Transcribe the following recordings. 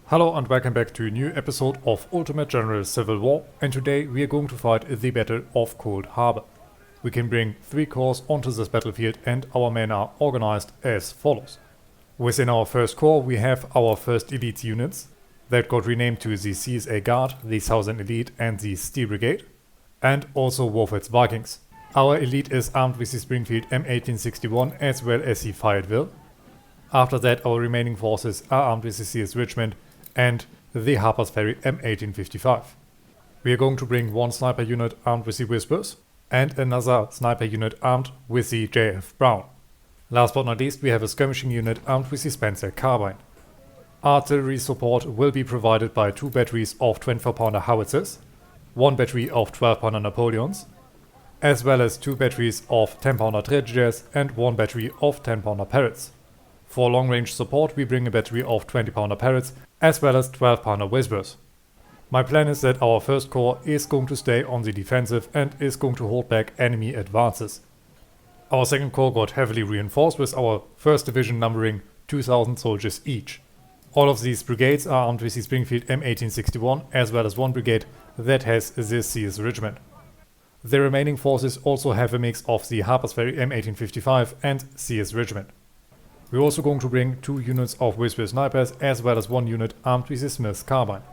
Hello and welcome back to a new episode of Ultimate General Civil War, and today we are going to fight the Battle of Cold Harbor. We can bring 3 corps onto this battlefield and our men are organized as follows. Within our first corps we have our first elite units that got renamed to the CSA Guard, the Southern Elite and the Steel Brigade, and also Warford's Vikings. Our elite is armed with the Springfield M1861 as well as the Fayetteville. After that our remaining forces are armed with the CS Richmond and the Harper's Ferry M1855. We are going to bring 1 sniper unit armed with the Whispers and another sniper unit armed with the JF Brown. Last but not least we have a skirmishing unit armed with the Spencer Carbine. Artillery support will be provided by 2 batteries of 24-pounder howitzers, 1 battery of 12-pounder Napoleons, as well as 2 batteries of 10-pounder Tragediers and 1 battery of 10-pounder Parrots. For long-range support we bring a battery of 20-pounder Parrots as well as 12-pounder Whispers. My plan is that our first corps is going to stay on the defensive and is going to hold back enemy advances. Our second corps got heavily reinforced with our 1st division numbering 2,000 soldiers each. All of these brigades are armed with the Springfield M1861 as well as 1 brigade that has the CS Regiment. The remaining forces also have a mix of the Harper's Ferry M1855 and CS Regiment. We're also going to bring 2 units of Whisper snipers as well as 1 unit armed with the Smith's Carbine.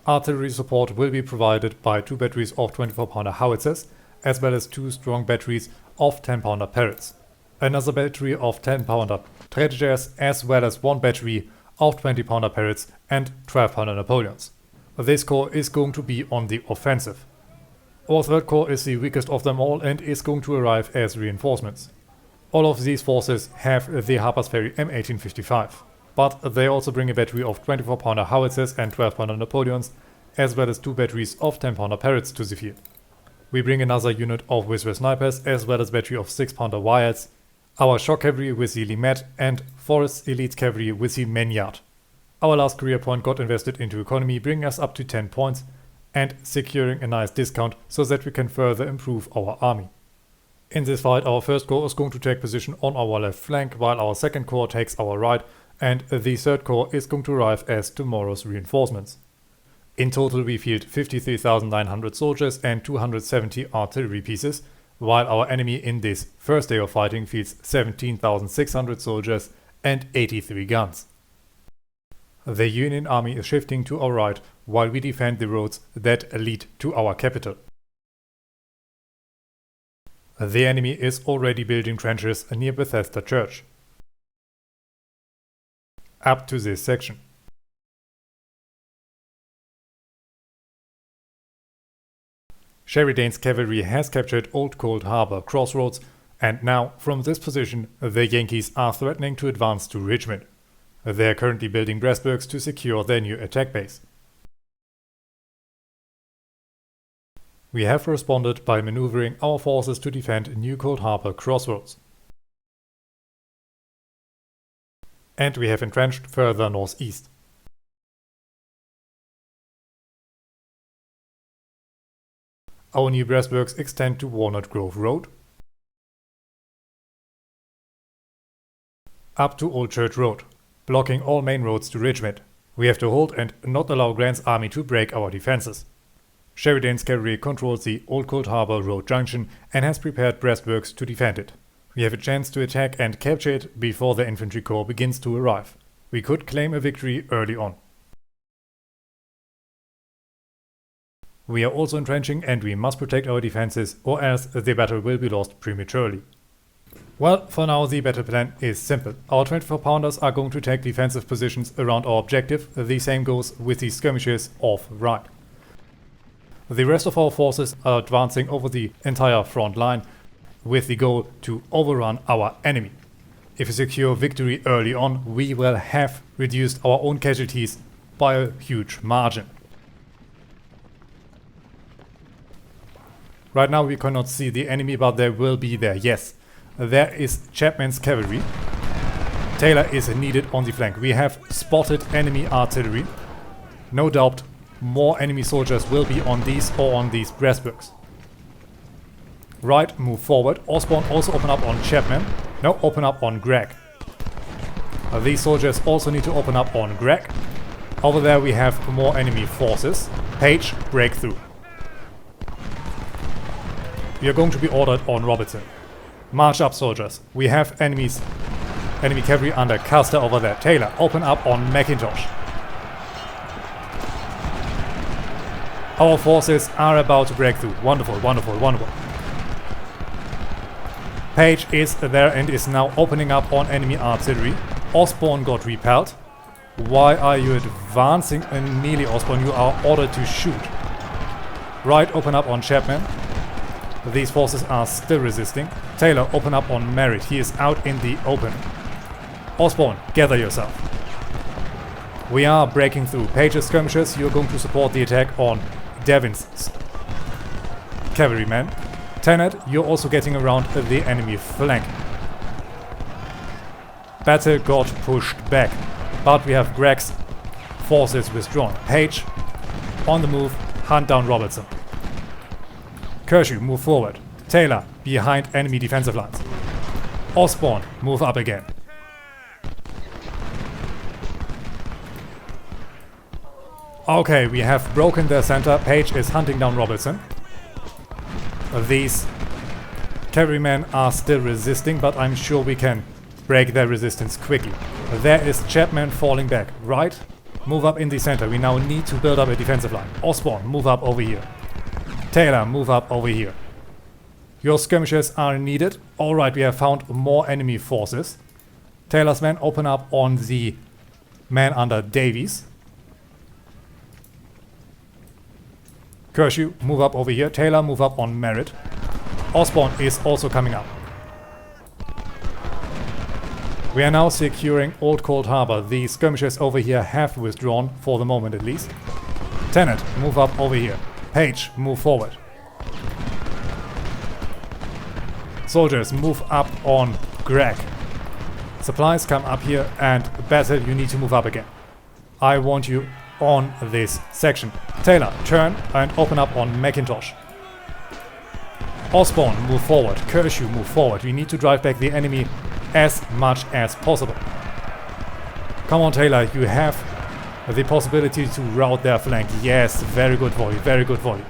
Artillery support will be provided by 2 batteries of 24-pounder howitzers as well as 2 strong batteries of 10-pounder Parrots. Another battery of 10-pounder Tragediers as well as 1 battery of 20-pounder Parrots and 12-pounder Napoleons. This corps is going to be on the offensive. Our third corps is the weakest of them all and is going to arrive as reinforcements. All of these forces have the Harper's Ferry M1855, but they also bring a battery of 24-pounder howitzers and 12-pounder Napoleons, as well as 2 batteries of 10-pounder Parrots to the field. We bring another unit of Whisper snipers, as well as a battery of 6-pounder Wyatts, our shock cavalry with the Limet, and Forest Elite cavalry with the Menyard. Our last career point got invested into economy, bringing us up to 10 points, and securing a nice discount so that we can further improve our army. In this fight our first corps is going to take position on our left flank while our second corps takes our right, and the third corps is going to arrive as tomorrow's reinforcements. In total we field 53,900 soldiers and 270 artillery pieces, while our enemy in this first day of fighting fields 17,600 soldiers and 83 guns. The Union army is shifting to our right while we defend the roads that lead to our capital. The enemy is already building trenches near Bethesda Church. Up to this section. Sheridan's cavalry has captured Old Cold Harbor crossroads, and now from this position the Yankees are threatening to advance to Richmond. They are currently building breastworks to secure their new attack base. We have responded by maneuvering our forces to defend New Cold Harbor crossroads. And we have entrenched further northeast. Our new breastworks extend to Walnut Grove Road, up to Old Church Road, blocking all main roads to Richmond. We have to hold and not allow Grant's army to break our defenses. Sheridan's cavalry controls the Old Cold Harbor Road junction and has prepared breastworks to defend it. We have a chance to attack and capture it before the infantry corps begins to arrive. We could claim a victory early on. We are also entrenching and we must protect our defenses or else the battle will be lost prematurely. Well, for now the battle plan is simple. Our 24-pounders are going to take defensive positions around our objective. The same goes with the skirmishers off right. The rest of our forces are advancing over the entire front line with the goal to overrun our enemy. If we secure victory early on, we will have reduced our own casualties by a huge margin. Right now we cannot see the enemy, but they will be there. Yes, there is Chapman's cavalry. Taylor is needed on the flank. We have spotted enemy artillery. No doubt more enemy soldiers will be on these breastworks. Right, move forward. Osborne also open up on Chapman. No, open up on Gregg. These soldiers also need to open up on Gregg. Over there we have more enemy forces. Page, breakthrough. We are going to be ordered on Robertson. March up, soldiers. We have enemy cavalry under Custer over there. Taylor, open up on McIntosh. Our forces are about to break through. Wonderful, wonderful, wonderful. Page is there and is now opening up on enemy artillery. Osborne got repelled. Why are you advancing immediately, Osborne? You are ordered to shoot. Right, open up on Chapman. These forces are still resisting. Taylor, open up on Merritt. He is out in the open. Osborne, gather yourself. We are breaking through. Page's skirmishers, you're going to support the attack on Devin's cavalrymen. Tenet, you're also getting around the enemy flank. Battle got pushed back, but we have Greg's forces withdrawn. Page, on the move, hunt down Robertson. Kershaw, move forward. Taylor, behind enemy defensive lines. Osborne, move up again. Okay, we have broken their center. Page is hunting down Robertson. These cavalrymen are still resisting, but I'm sure we can break their resistance quickly. There is Chapman falling back. Right, move up in the center. We now need to build up a defensive line. Osborne, move up over here. Taylor, move up over here. Your skirmishers are needed. Alright, we have found more enemy forces. Taylor's men open up on the man under Davies. Kershaw, move up over here. Taylor, move up on Merritt. Osborne is also coming up. We are now securing Old Cold Harbor. The skirmishers over here have withdrawn, for the moment at least. Tenet, move up over here. Page, move forward. Soldiers, move up on Gregg. Supplies come up here, and Battle, you need to move up again. I want you on this section. Taylor, turn and open up on McIntosh. Osborne, move forward. Kershaw, move forward. We need to drive back the enemy as much as possible. Come on, Taylor, you have the possibility to rout their flank. Yes, very good volley, very good volley.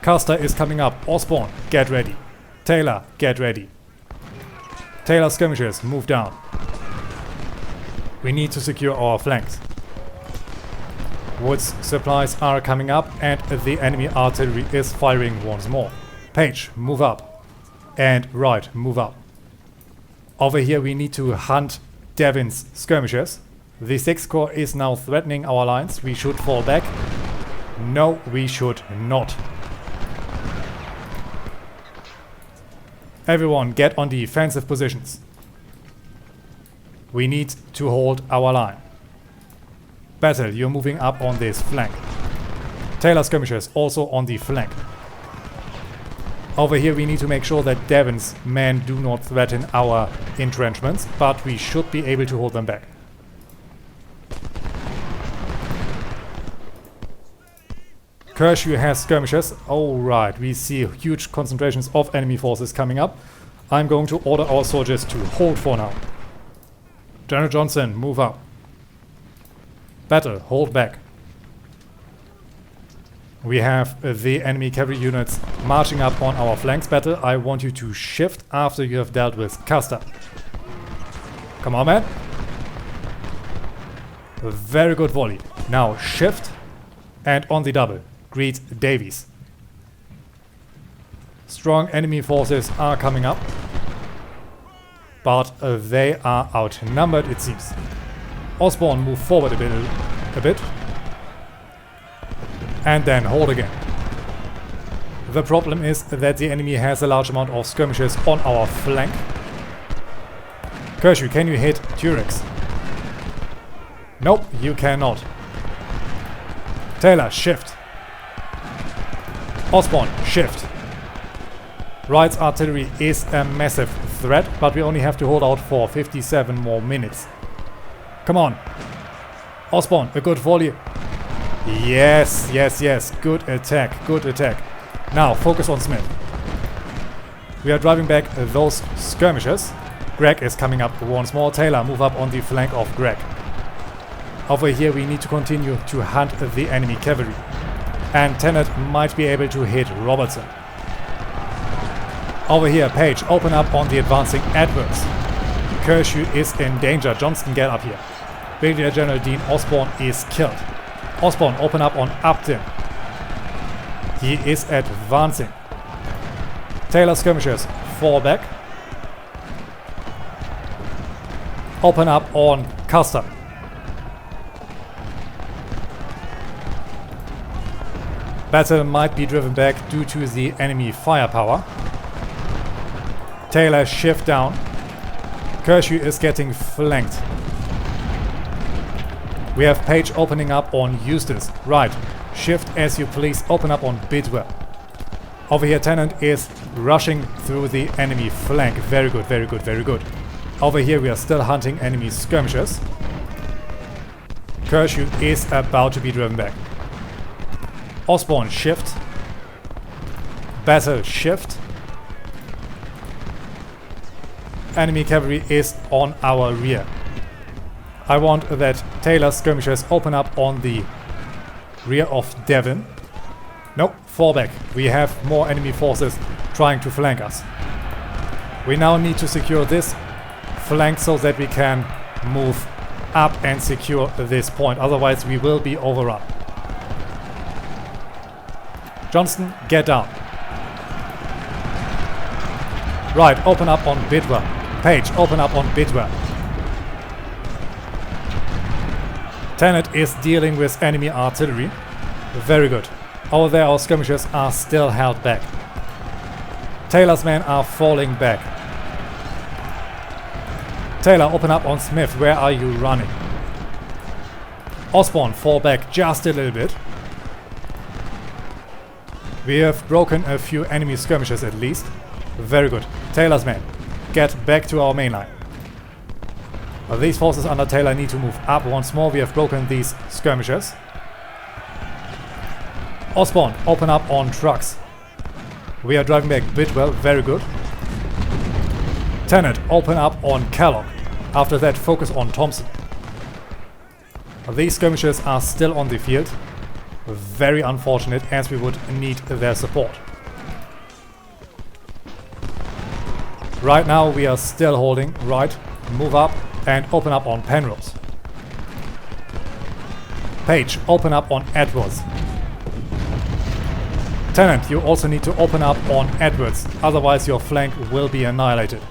Custer is coming up. Osborne, get ready. Taylor, get ready. Taylor skirmishers, move down. We need to secure our flanks. Woods supplies are coming up and the enemy artillery is firing once more. Page, move up. And right, move up. Over here we need to hunt Devin's skirmishers. The 6th Corps is now threatening our lines. We should fall back. No, we should not. Everyone get on defensive positions. We need to hold our line. Battle, you're moving up on this flank. Taylor skirmishers also on the flank. Over here we need to make sure that Devin's men do not threaten our entrenchments, but we should be able to hold them back. Kershaw has skirmishers. Alright, we see huge concentrations of enemy forces coming up. I'm going to order our soldiers to hold for now. General Johnson, move up. Battle, hold back. We have the enemy cavalry units marching up on our flanks. Battle, I want you to shift after you have dealt with Custer. Come on, man. A very good volley. Now shift and on the double. Greet Davies. Strong enemy forces are coming up, but they are outnumbered, it seems. Osborne, move forward a bit. And then hold again. The problem is that the enemy has a large amount of skirmishers on our flank. Kershaw, can you hit Turex? Nope, you cannot. Taylor, shift. Osborne, shift. Wright's artillery is a massive threat, but we only have to hold out for 57 more minutes. Come on. Osborne, a good volley. Yes, yes, yes. Good attack, good attack. Now, focus on Smith. We are driving back those skirmishers. Gregg is coming up once more. Taylor, move up on the flank of Gregg. Over here we need to continue to hunt the enemy cavalry. And Tennant might be able to hit Robertson. Over here, Page, open up on the advancing Edwards. Kershaw is in danger. Johnston, get up here. Brigadier General Dean Osborne is killed. Osborne, open up on Upton. He is advancing. Taylor skirmishers, fall back. Open up on Custer. Battle might be driven back due to the enemy firepower. Taylor, shift down. Kershaw is getting flanked. We have Page opening up on Eustace. Right. Shift as you please. Open up on Bidwell. Over here, Tennant is rushing through the enemy flank. Very good, very good, very good. Over here, we are still hunting enemy skirmishers. Kershaw is about to be driven back. Osborne, shift. Battle, shift. Enemy cavalry is on our rear. I want that Taylor skirmishers open up on the rear of Devon. Nope, fall back. We have more enemy forces trying to flank us. We now need to secure this flank so that we can move up and secure this point. Otherwise we will be overrun. Johnston, get down. Right, open up on Bidwell. Page, open up on Bidwell. Tennant is dealing with enemy artillery. Very good. Over there our skirmishers are still held back. Taylor's men are falling back. Taylor, open up on Smith. Where are you running? Osborne, fall back just a little bit. We have broken a few enemy skirmishers at least. Very good. Taylor's men, get back to our main line. These forces under Taylor need to move up once more. We have broken these skirmishers. Osborne, open up on trucks. We are driving back Bidwell. Very good. Tennant, open up on Kellogg. After that, focus on Thompson. These skirmishers are still on the field. Very unfortunate, as we would need their support. Right now we are still holding. Right, move up and open up on Penrose. Page, open up on Edwards. Tennant, you also need to open up on Edwards, otherwise your flank will be annihilated.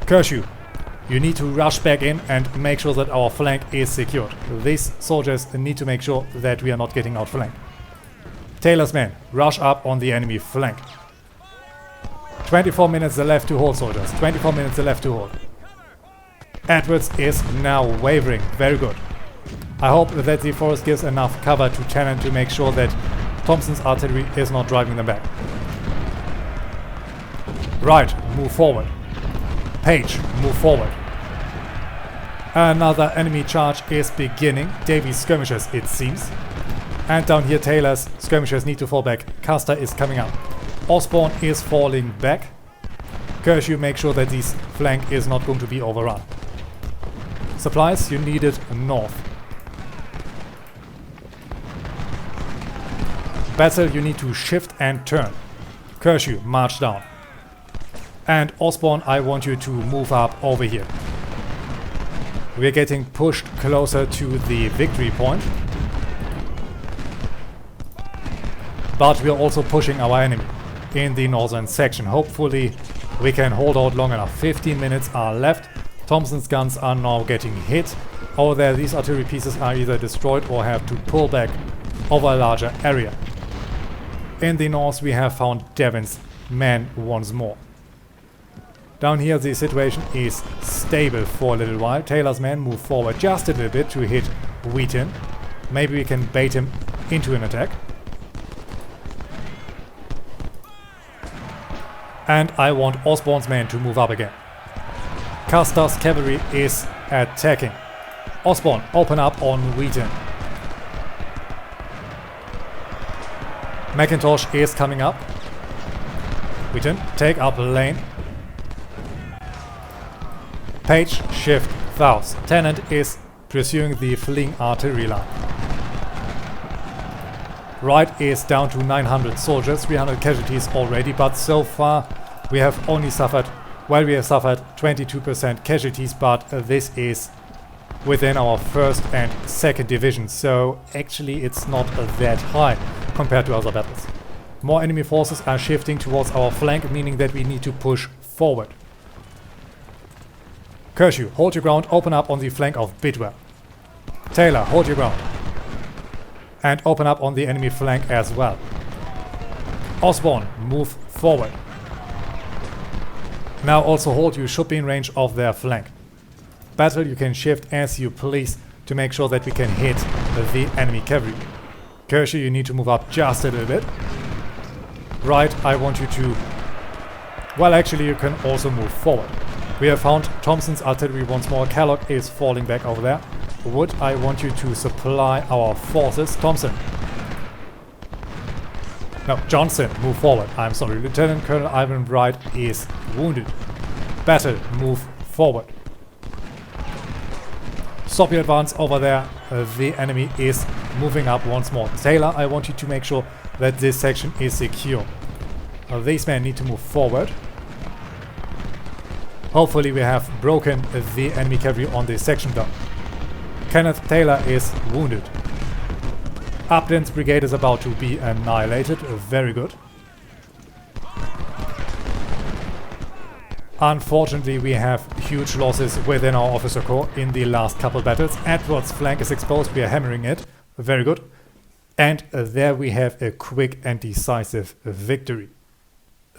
Kershaw, you need to rush back in and make sure that our flank is secured. These soldiers need to make sure that we are not getting outflanked. Taylor's men, rush up on the enemy flank. 24 minutes left to hold, soldiers. 24 minutes left to hold. Edwards is now wavering. Very good. I hope that the forest gives enough cover to Tennant to make sure that Thompson's artillery is not driving them back. Right, move forward. Page, move forward. Another enemy charge is beginning. Davies skirmishers, it seems. And down here Taylor's skirmishers need to fall back. Custer is coming up. Osborne is falling back. Kershaw, make sure that this flank is not going to be overrun. Supplies, you need it north. Battle, you need to shift and turn. Kershaw, march down. And Osborne, I want you to move up over here. We are getting pushed closer to the victory point. But we are also pushing our enemy in the northern section. Hopefully we can hold out long enough. 15 minutes are left. Thompson's guns are now getting hit. Over there these artillery pieces are either destroyed or have to pull back over a larger area. In the north we have found Devon's men once more. Down here the situation is stable for a little while. Taylor's men move forward just a little bit to hit Wheaton. Maybe we can bait him into an attack. And I want Osborne's men to move up again. Custer's cavalry is attacking. Osborne, open up on Wheaton. McIntosh is coming up. Wheaton, take up lane. Page, shift, Faust. Tennant is pursuing the fleeing artillery line. Right is down to 900 soldiers, 300 casualties already, but so far we have suffered 22% casualties, but this is within our 1st and 2nd division, so actually it's not that high compared to other battles. More enemy forces are shifting towards our flank, meaning that we need to push forward. Kershaw, hold your ground, open up on the flank of Bidwell. Taylor, hold your ground. And open up on the enemy flank as well. Osborne, move forward. Now also hold, you should be in range of their flank. Battle, you can shift as you please to make sure that we can hit the enemy cavalry. Kershaw, you need to move up just a little bit. Right, I want you to... Well, actually you can also move forward. We have found Thompson's artillery once more. Kellogg is falling back over there. Wood, I want you to supply our forces. Thompson. No, Johnson, move forward. I'm sorry. Lieutenant Colonel Ivan Wright is wounded. Battle, move forward. Stop your advance over there. The enemy is moving up once more. Taylor, I want you to make sure that this section is secure. These men need to move forward. Hopefully we have broken the enemy cavalry on this section though. Kenneth Taylor is wounded. Upton's brigade is about to be annihilated. Very good. Unfortunately, we have huge losses within our officer corps in the last couple battles. Edward's flank is exposed. We are hammering it. Very good. And there we have a quick and decisive victory.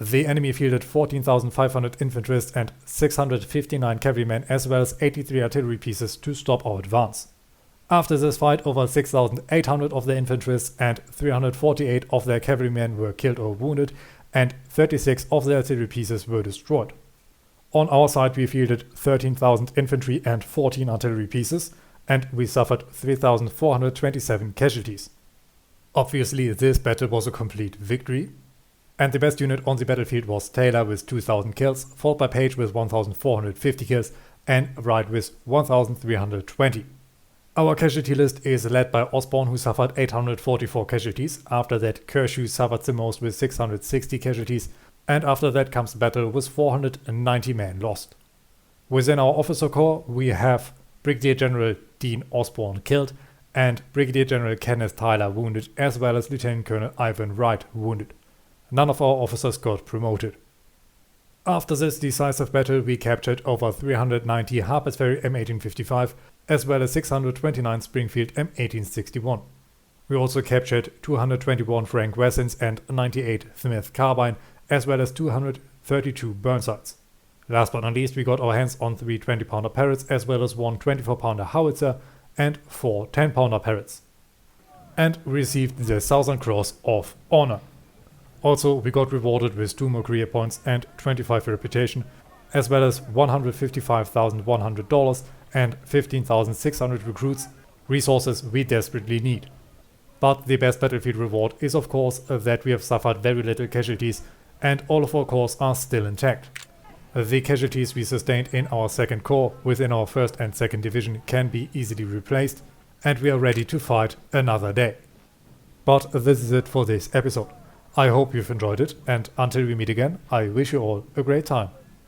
The enemy fielded 14,500 infantry and 659 cavalrymen as well as 83 artillery pieces to stop our advance. After this fight, over 6,800 of their infantry and 348 of their cavalrymen were killed or wounded, and 36 of their artillery pieces were destroyed. On our side, we fielded 13,000 infantry and 14 artillery pieces, and we suffered 3,427 casualties. Obviously, this battle was a complete victory, and the best unit on the battlefield was Taylor with 2,000 kills, followed by Page with 1,450 kills, and Wright with 1,320. Our casualty list is led by Osborne, who suffered 844 casualties. After that, Kershaw suffered the most with 660 casualties, and after that comes Battle with 490 men lost. Within our officer corps, we have Brigadier General Dean Osborne killed and Brigadier General Kenneth Tyler wounded, as well as Lieutenant Colonel Ivan Wright wounded. None of our officers got promoted. After this decisive battle, we captured over 390 Harper's Ferry M1855, as well as 629 Springfield M1861. We also captured 221 Frank Wessons and 98 Smith Carbine, as well as 232 Burnsides. Last but not least, we got our hands on 3 20-pounder Parrots, as well as 1 24-pounder howitzer and 4 10-pounder Parrots, and received the Southern Cross of Honor. Also, we got rewarded with 2 more career points and 25 reputation, as well as $155,100 and 15,600 recruits, resources we desperately need. But the best battlefield reward is of course that we have suffered very little casualties and all of our corps are still intact. The casualties we sustained in our 2nd Corps within our 1st and 2nd Division can be easily replaced, and we are ready to fight another day. But this is it for this episode. I hope you've enjoyed it, and until we meet again, I wish you all a great time.